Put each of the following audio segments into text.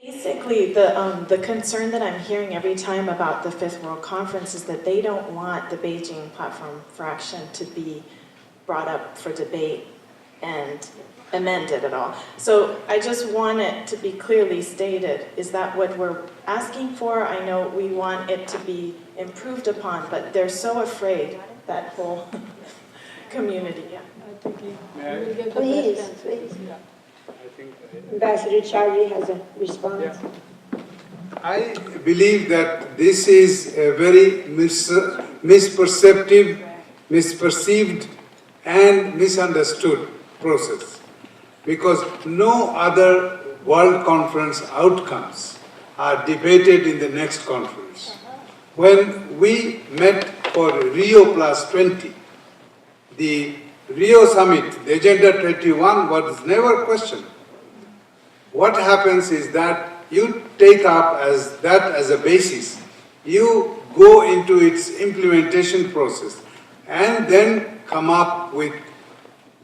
Basically, the concern that I'm hearing every time about the Fifth World Conference is that they don't want the Beijing Platform for Action to be brought up for debate and amended at all. So I just want it to be clearly stated. Is that what we're asking for? I know we want it to be improved upon, but they're so afraid, that whole community. Yeah. Please. Ambassador Chowdhury has a response. Yeah. I believe that this is a very misperceived and misunderstood process, because no other World Conference outcomes are debated in the next conference. When we met for Rio Plus 20, the Rio Summit, the Agenda 21 was never questioned. What happens is that you take up that as a basis, you go into its implementation process, and then come up with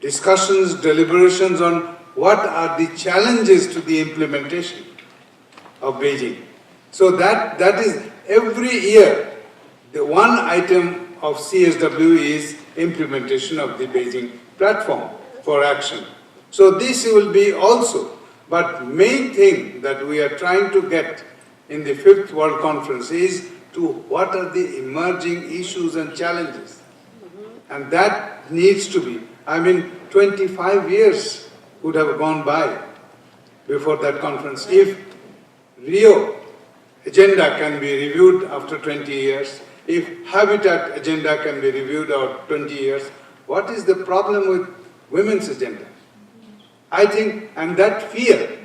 discussions, deliberations on what are the challenges to the implementation of Beijing. So that is every year, the one item of CSW is implementation of the Beijing Platform for Action. So this will be also. But main thing that we are trying to get in the Fifth World Conference is to what are the emerging issues and challenges. And that needs to be, 25 years would have gone by before that conference. If Rio agenda can be reviewed after 20 years, if Habitat agenda can be reviewed after 20 years, what is the problem with women's agenda? I think, and that fear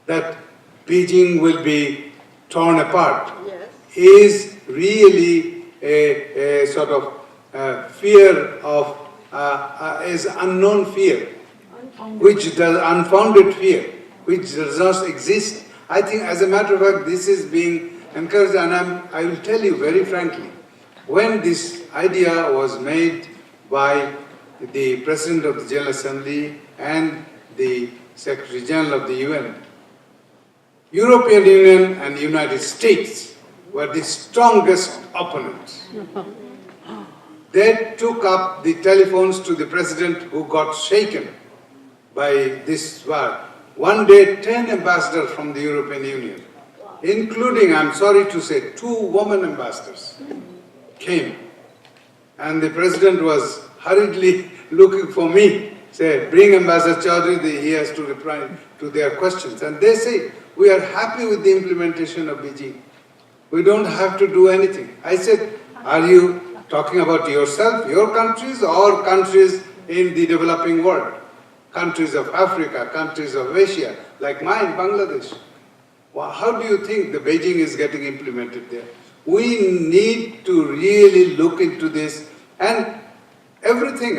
that Beijing will be torn apart is really a sort of fear of, is unknown fear, which does, unfounded fear, which does not exist. I think, as a matter of fact, this is being encouraged, and I will tell you very frankly, when this idea was made by the President of the General Assembly and the Secretary General of the UN, European Union and the United States were the strongest opponents. They took up the telephones to the President, who got shaken by this war. One day, 10 ambassadors from the European Union, including, I'm sorry to say, 2 women ambassadors, came. And the President was hurriedly looking for me, say, bring Ambassador Chowdhury, he has to reply to their questions. And they say, we are happy with the implementation of Beijing. We don't have to do anything. I said, are you talking about yourself, your countries, or countries in the developing world? Countries of Africa, countries of Asia, like mine, Bangladesh. Well, how do you think the Beijing is getting implemented there? We need to really look into this, and everything,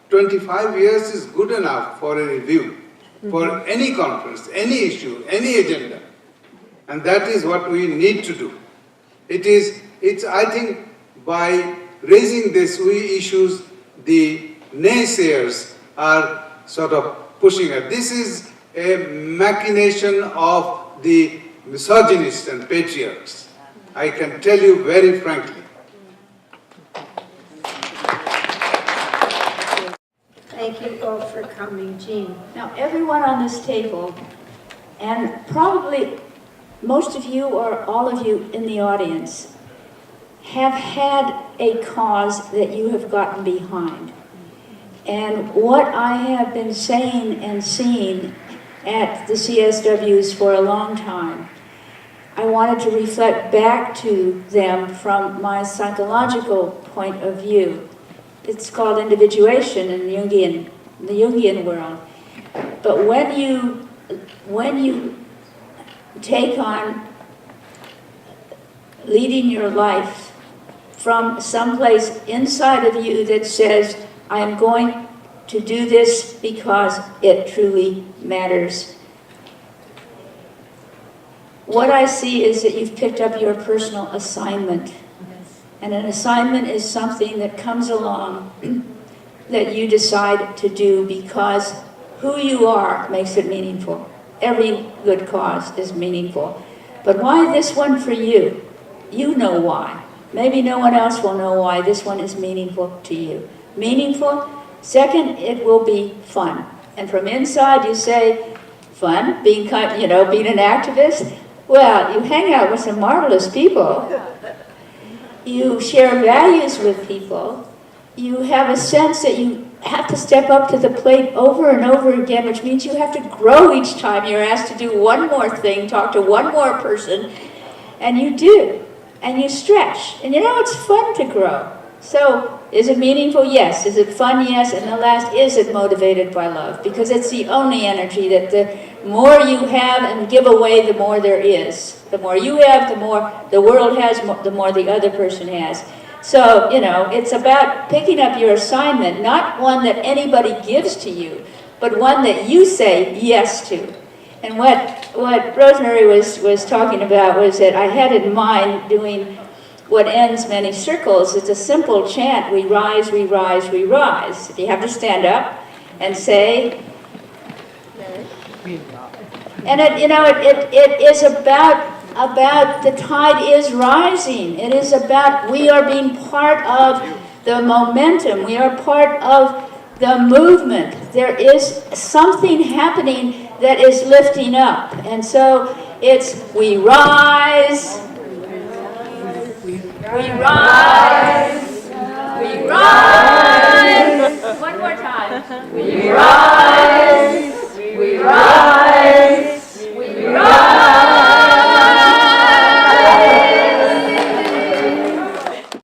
25 years is good enough for a review, for any conference, any issue, any agenda. And that is what we need to do. I think, by raising these issues, the naysayers are sort of pushing it. This is a machination of the misogynists and patriarchs. I can tell you very frankly. Thank you all for coming, Jean. Now, everyone on this table, and probably most of you or all of you in the audience, have had a cause that you have gotten behind. And what I have been saying and seeing at the CSWs for a long time, I wanted to reflect back to them from my psychological point of view. It's called individuation in the Jungian world. But when you take on leading your life from someplace inside of you that says, I am going to do this because it truly matters. What I see is that you've picked up your personal assignment. And an assignment is something that comes along that you decide to do because who you are makes it meaningful. every good cause is meaningful. But why this one for you? You know why. Maybe no one else will know why this one is meaningful to you. Meaningful. Second, it will be fun. And from inside you say, fun, being an activist. Well, you hang out with some marvelous people. You share values with people. You have a sense that you have to step up to the plate over and over again, which means you have to grow each time you're asked to do one more thing, talk to one more person, and you do. And you stretch. And it's fun to grow. So, is it meaningful? Yes. Is it fun? Yes. And the last, is it motivated by love? Because it's the only energy that the more you have and give away, the more there is. The more you have, the more the world has, the more the other person has. So, it's about picking up your assignment, not one that anybody gives to you, but one that you say yes to. And what Rosemary was talking about was that I had in mind doing what ends many circles. It's a simple chant, we rise, we rise, we rise. If you have to stand up and say, and it is about the tide is rising. It is about we are being part of the momentum. We are part of the movement. There is something happening that is lifting up. And so it's we rise, we rise, we rise. One more time. We rise.